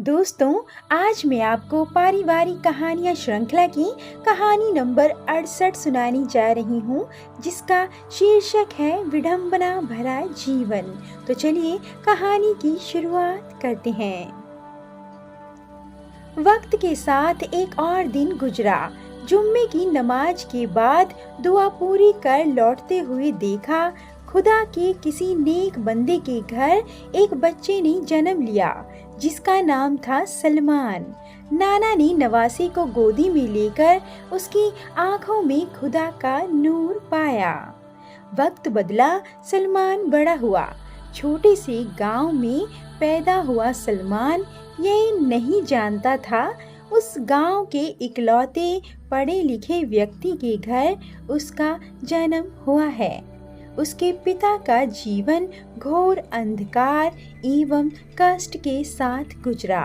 दोस्तों, आज मैं आपको पारिवारिक कहानियाँ श्रृंखला की कहानी नंबर 68 सुनाने जा रही हूँ, जिसका शीर्षक है विडंबना भरा जीवन। तो चलिए कहानी की शुरुआत करते हैं। वक्त के साथ एक और दिन गुजरा। जुम्मे की नमाज के बाद दुआ पूरी कर लौटते हुए देखा, खुदा के किसी नेक बंदे के घर एक बच्चे ने जन्म लिया जिसका नाम था सलमान। नाना ने नवासे को गोदी में लेकर उसकी आंखों में खुदा का नूर पाया। वक्त बदला, सलमान बड़ा हुआ। छोटे से गांव में पैदा हुआ सलमान ये नहीं जानता था उस गांव के इकलौते पढ़े लिखे व्यक्ति के घर उसका जन्म हुआ है। उसके पिता का जीवन घोर अंधकार एवं कष्ट के साथ गुजरा।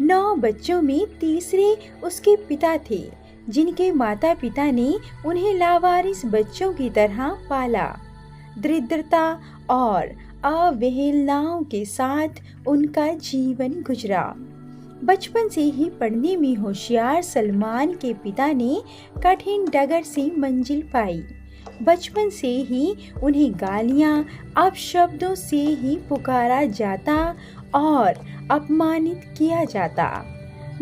9 बच्चों में तीसरे उसके पिता थे, जिनके माता पिता ने उन्हें लावारिस बच्चों की तरह पाला। दरिद्रता और अवहेलनाओं के साथ उनका जीवन गुजरा। बचपन से ही पढ़ने में होशियार सलमान के पिता ने कठिन डगर से मंजिल पाई। बचपन से ही उन्हें गालियां, अपशब्दों से ही पुकारा जाता और अपमानित किया जाता।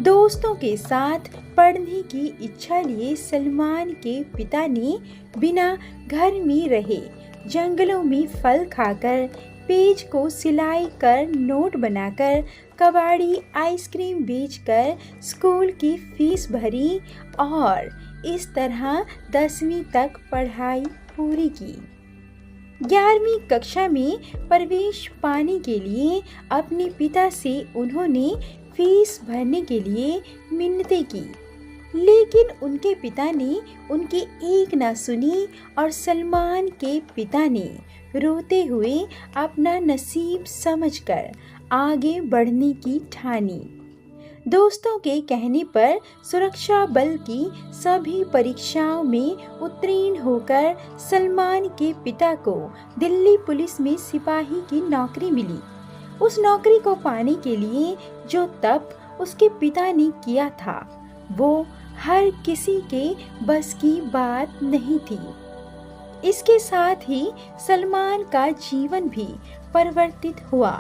दोस्तों के साथ पढ़ने की इच्छा लिए सलमान के पिता ने बिना घर में रहे जंगलों में फल खाकर, पेज को सिलाई कर, नोट बनाकर, कबाड़ी आइसक्रीम बेचकर स्कूल की फीस भरी और इस तरह 10वीं तक पढ़ाई पूरी की। 11वीं कक्षा में प्रवेश पाने के लिए अपने पिता से उन्होंने फीस भरने के लिए मिन्नतें की, लेकिन उनके पिता ने उनकी एक ना सुनी और सलमान के पिता ने रोते हुए अपना नसीब समझकर आगे बढ़ने की ठानी। दोस्तों के कहने पर सुरक्षा बल की सभी परीक्षाओं में उत्तीर्ण होकर सलमान के पिता को दिल्ली पुलिस में सिपाही की नौकरी मिली। उस नौकरी को पाने के लिए जो तप उसके पिता ने किया था, वो हर किसी के बस की बात नहीं थी। इसके साथ ही सलमान का जीवन भी परिवर्तित हुआ।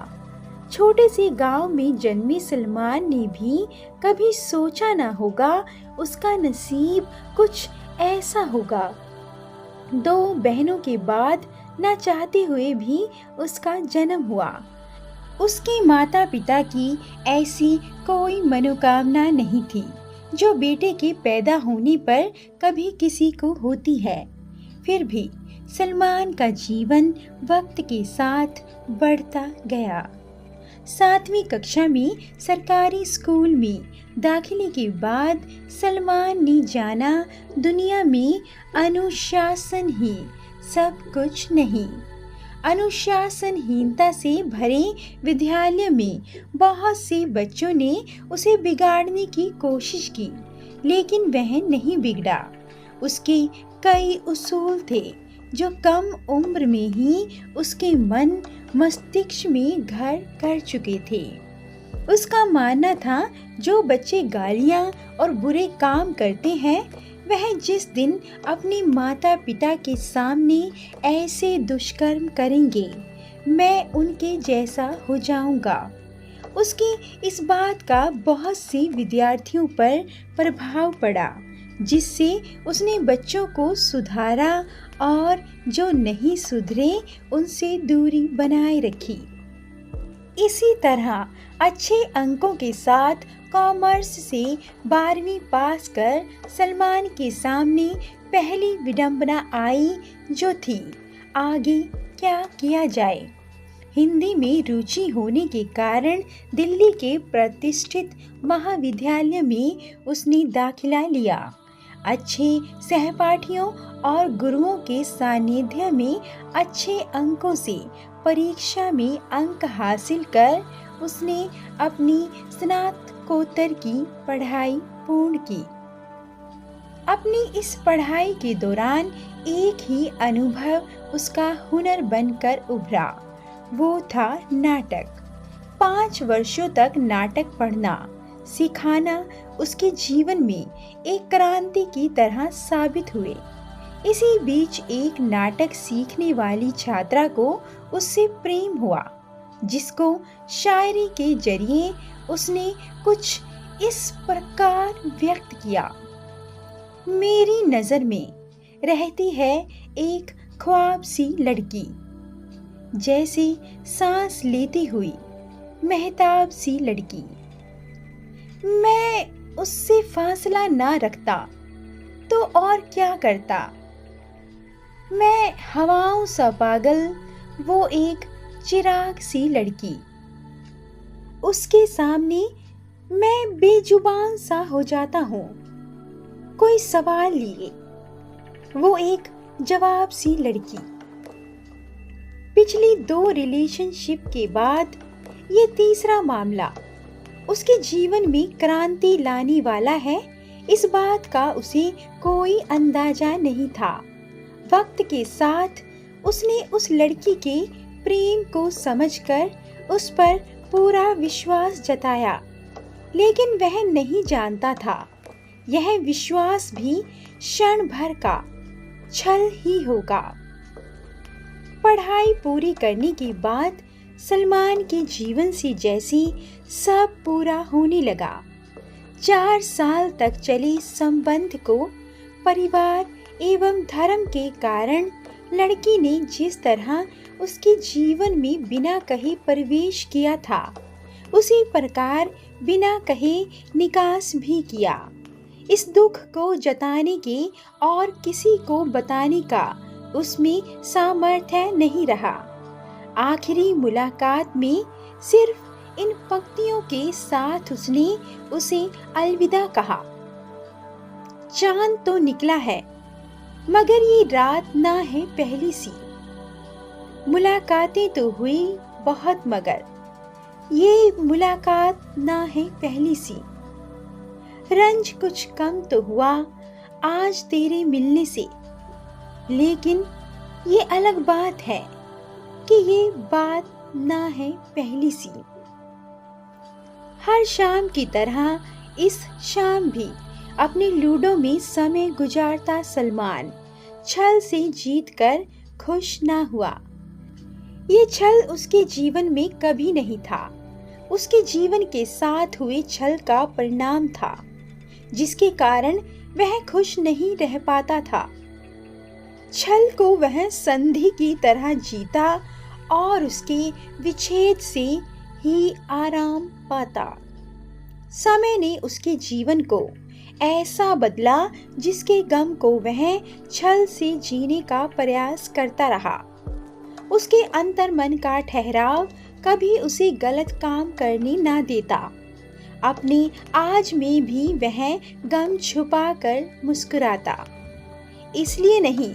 छोटे से गांव में जन्मे सलमान ने भी कभी सोचा ना होगा उसका नसीब कुछ ऐसा होगा। 2 बहनों के बाद ना चाहते हुए भी उसका जन्म हुआ। उसके माता पिता की ऐसी कोई मनोकामना नहीं थी जो बेटे के पैदा होने पर कभी किसी को होती है। फिर भी सलमान का जीवन वक्त के साथ बढ़ता गया। 7वीं कक्षा में सरकारी स्कूल में दाखिले के बाद सलमान ने जाना दुनिया में अनुशासन ही सब कुछ नहीं। अनुशासनहीनता से भरे विद्यालय में बहुत से बच्चों ने उसे बिगाड़ने की कोशिश की, लेकिन वह नहीं बिगड़ा। उसके कई उसूल थे जो कम उम्र में ही उसके मन मस्तिष्क में घर कर चुके थे। उसका मानना था जो बच्चे गालियां और बुरे काम करते हैं, वह जिस दिन अपने माता पिता के सामने ऐसे दुष्कर्म करेंगे, मैं उनके जैसा हो जाऊंगा। उसकी इस बात का बहुत से विद्यार्थियों पर प्रभाव पड़ा, जिससे उसने बच्चों को सुधारा और जो नहीं सुधरे उनसे दूरी बनाए रखी। इसी तरह अच्छे अंकों के साथ कॉमर्स से 12वीं पास कर सलमान के सामने पहली विडंबना आई, जो थी आगे क्या किया जाए। हिंदी में रुचि होने के कारण दिल्ली के प्रतिष्ठित महाविद्यालय में उसने दाखिला लिया। अच्छे सहपाठियों और गुरुओं के सानिध्य में अच्छे अंकों से परीक्षा में अंक हासिल कर उसने अपनी स्नातकोत्तर की पढ़ाई पूर्ण की। अपनी इस पढ़ाई के दौरान एक ही अनुभव उसका हुनर बनकर उभरा, वो था नाटक। 5 वर्षों तक नाटक पढ़ना सिखाना उसके जीवन में एक क्रांति की तरह साबित हुए। इसी बीच एक नाटक सीखने वाली छात्रा को उससे प्रेम हुआ, जिसको शायरी के जरिए उसने कुछ इस प्रकार व्यक्त किया। मेरी नजर में रहती है एक ख्वाब सी लड़की, जैसे सांस लेती हुई महताब सी लड़की। मैं उससे फासला ना रखता तो और क्या करता। मैं हवाओं सा पागल, वो एक चिराग सी लड़की। उसके सामने मैं बेजुबान सा हो जाता हूँ, कोई सवाल लिए वो एक जवाब सी लड़की। पिछली 2 रिलेशनशिप के बाद ये तीसरा मामला उसके जीवन में क्रांति लाने वाला है, इस बात का उसे कोई अंदाजा नहीं था। वक्त के साथ उसने उस लड़की के प्रेम को समझकर उस पर पूरा विश्वास जताया, लेकिन वह नहीं जानता था यह विश्वास भी क्षण भर का छल ही होगा। पढ़ाई पूरी करने के बाद सलमान के जीवन से जैसी सब पूरा होने लगा। 4 साल तक चले संबंध को परिवार एवं धर्म के कारण लड़की ने जिस तरह उसके जीवन में बिना कहे प्रवेश किया था, उसी प्रकार बिना कहे निकास भी किया। इस दुख को जताने के और किसी को बताने का उसमें सामर्थ्य नहीं रहा। आखिरी मुलाकात में सिर्फ इन पंक्तियों के साथ उसने उसे अलविदा कहा। चांद तो निकला है, मगर ये रात ना है पहली सी। मुलाकातें तो हुई बहुत, मगर ये मुलाकात ना है पहली सी। रंज कुछ कम तो हुआ आज तेरे मिलने से, लेकिन ये अलग बात है कि ये बात ना है पहली सी। हर शाम की तरह इस शाम भी अपने लूडो में समय गुजारता सलमान छल से जीतकर खुश ना हुआ। ये छल उसके जीवन में कभी नहीं था, उसके जीवन के साथ हुए छल का परिणाम था, जिसके कारण वह खुश नहीं रह पाता था। छल को वह संधि की तरह जीता और उसके विच्छेद से ही आराम पाता। समय ने उसके जीवन को ऐसा बदला जिसके गम को वह छल से जीने का प्रयास करता रहा। उसके अंतर्मन का ठहराव कभी उसे गलत काम करने ना देता। अपने आज में भी वह गम छुपा कर मुस्कुराता, इसलिए नहीं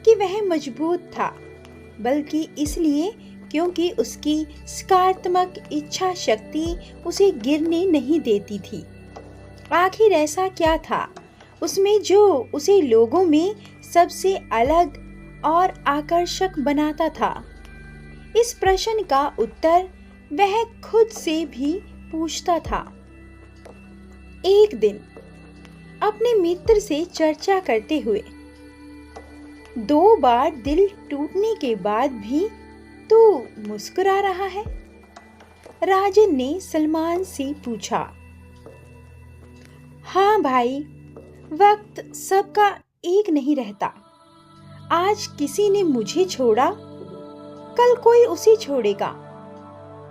कि वह मजबूत था, बल्कि इसलिए क्योंकि उसकी सकारात्मक इच्छा शक्ति उसे गिरने नहीं देती थी। आखिर ऐसा क्या था उसमें जो उसे लोगों में सबसे अलग और आकर्षक बनाता था? इस प्रश्न का उत्तर वह खुद से भी पूछता था। एक दिन अपने मित्र से चर्चा करते हुए, 2 बार दिल टूटने के बाद भी तू मुस्कुरा रहा है? राजन ने सलमान से पूछा। हाँ भाई, वक्त सबका एक नहीं रहता। आज किसी ने मुझे छोड़ा, कल कोई उसे छोड़ेगा।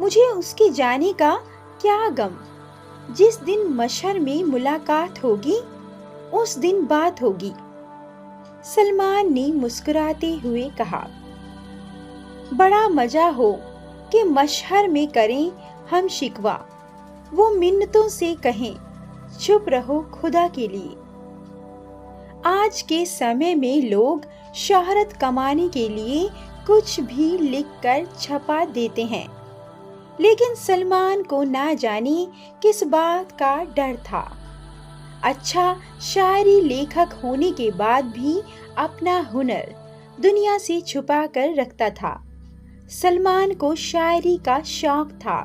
मुझे उसके जाने का क्या गम। जिस दिन मशहर में मुलाकात होगी, उस दिन बात होगी। सलमान ने मुस्कुराते हुए कहा। बड़ा मजा हो कि मशहर में करें हम शिकवा, वो मिन्नतों से कहें चुप रहो खुदा के लिए। आज के समय में लोग शोहरत कमाने के लिए कुछ भी लिखकर छपा देते हैं, लेकिन सलमान को ना जाने किस बात का डर था। अच्छा शायरी लेखक होने के बाद भी अपना हुनर दुनिया से छुपा कर रखता था। सलमान को शायरी का शौक था,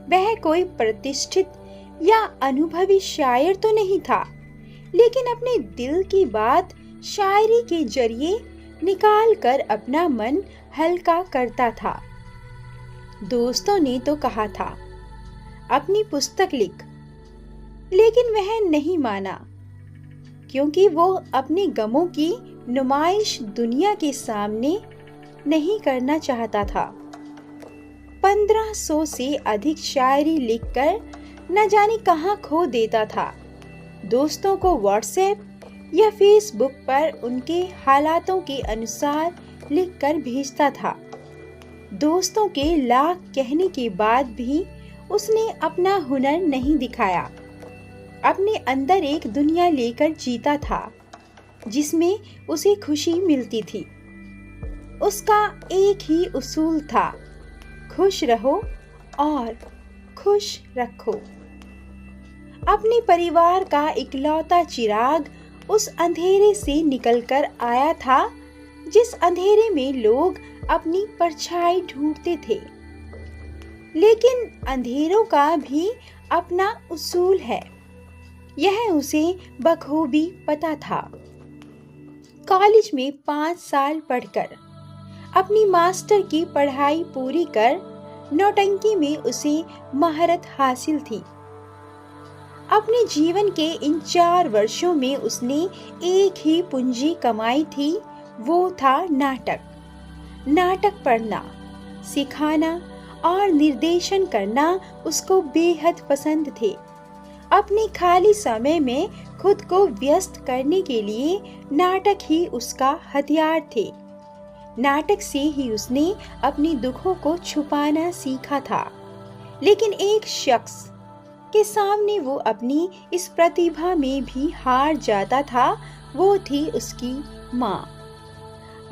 वह कोई प्रतिष्ठित या अनुभवी शायर तो नहीं था, लेकिन अपने दिल की बात शायरी के जरिए निकाल कर अपना मन हल्का करता था। दोस्तों ने तो कहा था, अपनी पुस्तक लिख, लेकिन वह नहीं माना, क्योंकि वो अपने गमों की नुमाइश दुनिया के सामने नहीं करना चाहता था। 1500 से अधिक शायरी लिखकर न जाने कहाँ खो देता था। दोस्तों को व्हाट्सएप या फेसबुक पर उनके हालातों के अनुसार लिखकर भेजता था। दोस्तों के लाख कहने के बाद भी उसने अपना हुनर नहीं दिखाया। अपने अंदर एक दुनिया लेकर जीता था जिसमें उसे खुशी मिलती थी। उसका एक ही उसूल था, खुश रहो और खुश रखो। अपने परिवार का इकलौता चिराग उस अंधेरे से निकलकर आया था जिस अंधेरे में लोग अपनी परछाई ढूंढते थे। लेकिन अंधेरों का भी अपना उसूल है, यह उसे बखूबी पता था। कॉलेज में 5 साल पढ़कर अपनी मास्टर की पढ़ाई पूरी कर नौटंकी में उसे महारत हासिल थी। अपने जीवन के इन 4 वर्षों में उसने एक ही पूंजी कमाई थी, वो था नाटक। नाटक पढ़ना, सिखाना और निर्देशन करना उसको बेहद पसंद थे। अपने खाली समय में खुद को व्यस्त करने के लिए नाटक ही उसका हथियार थे। नाटक से ही उसने अपने दुखों को छुपाना सीखा था। लेकिन एक शख्स के सामने वो अपनी इस प्रतिभा में भी हार जाता था, वो थी उसकी माँ।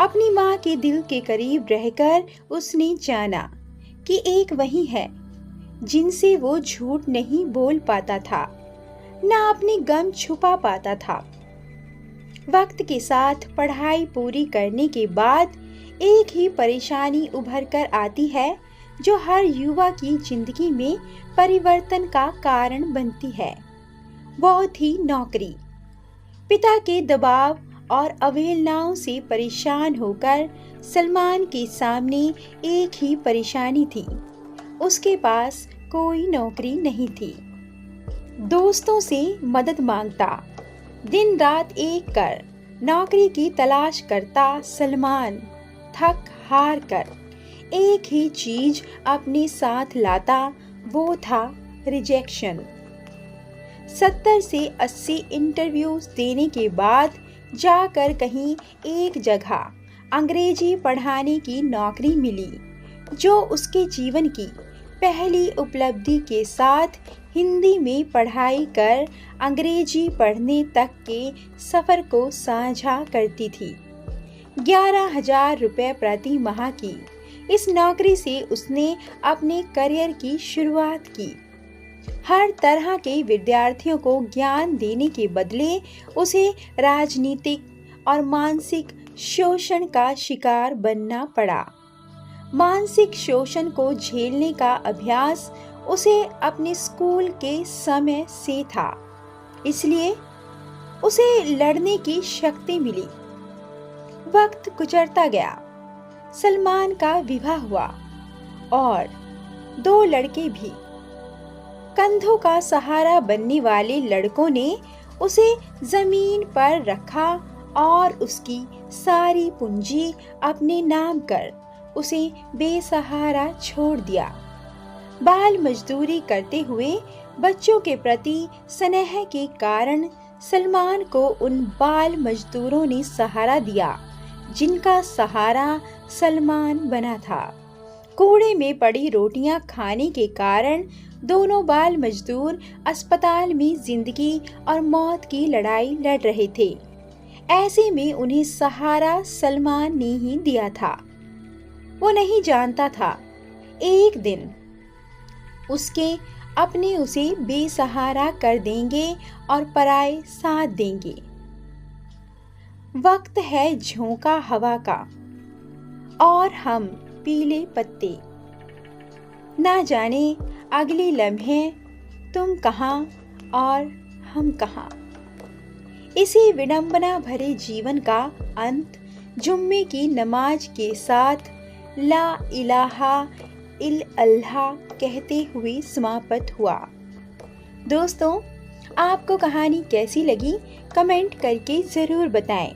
अपनी माँ के दिल के करीब रहकर उसने जाना कि एक वही है जिनसे वो झूठ नहीं बोल पाता था, ना अपने गम छुपा पाता था। वक्त के साथ पढ़ाई पूरी करने के बाद एक ही परेशानी उभर कर आती है जो हर युवा की जिंदगी में परिवर्तन का कारण बनती है। वो थी नौकरी। पिता के दबाव और अवहेलनाओं से परेशान होकर सलमान के सामने एक ही परेशानी थी, उसके पास कोई नौकरी नहीं थी। दोस्तों से मदद मांगता, दिन रात एक कर नौकरी की तलाश करता सलमान थक हार कर एक ही चीज अपने साथ लाता, वो था रिजेक्शन। 70 से 80 इंटरव्यूज देने के बाद जाकर कहीं एक जगह अंग्रेजी पढ़ाने की नौकरी मिली, जो उसके जीवन की पहली उपलब्धि के साथ हिंदी में पढ़ाई कर अंग्रेजी पढ़ने तक के सफ़र को साझा करती थी। 11,000 रुपये प्रति माह की इस नौकरी से उसने अपने करियर की शुरुआत की। हर तरह के विद्यार्थियों को ज्ञान देने के बदले उसे राजनीतिक और मानसिक शोषण का शिकार बनना पड़ा। मानसिक शोषण को झेलने का अभ्यास उसे अपने स्कूल के समय से था, इसलिए उसे लड़ने की शक्ति मिली। वक्त गुजरता गया, सलमान का विवाह हुआ और 2 लड़के भी। कंधों का सहारा बनने वाले लड़कों ने उसे जमीन पर रखा और उसकी सारी पूंजी अपने नाम कर उसे बेसहारा छोड़ दिया। बाल मजदूरी करते हुए बच्चों के प्रति स्नेह के कारण सलमान को उन बाल मजदूरों ने सहारा दिया जिनका सहारा सलमान बना था। कूड़े में पड़ी रोटियां खाने के कारण दोनों बाल मजदूर अस्पताल में जिंदगी और मौत की लड़ाई लड़ रहे थे। ऐसे में उन्हें सहारा सलमान ने ही दिया था। वो नहीं जानता था एक दिन उसके अपने उसे बेसहारा कर देंगे और पराए साथ देंगे। वक्त है झोंका हवा का और हम पीले पत्ते। ना जाने अगले लम्हे तुम कहाँ और हम कहाँ। इसी विडंबना भरे जीवन का अंत जुम्मे की नमाज के साथ ला इलाहा इल्लल्लाह कहते हुए समाप्त हुआ। दोस्तों, आपको कहानी कैसी लगी कमेंट करके ज़रूर बताएं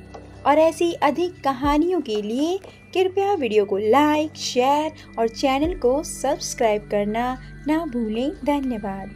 और ऐसी अधिक कहानियों के लिए कृपया वीडियो को लाइक, शेयर और चैनल को सब्सक्राइब करना ना भूलें। धन्यवाद।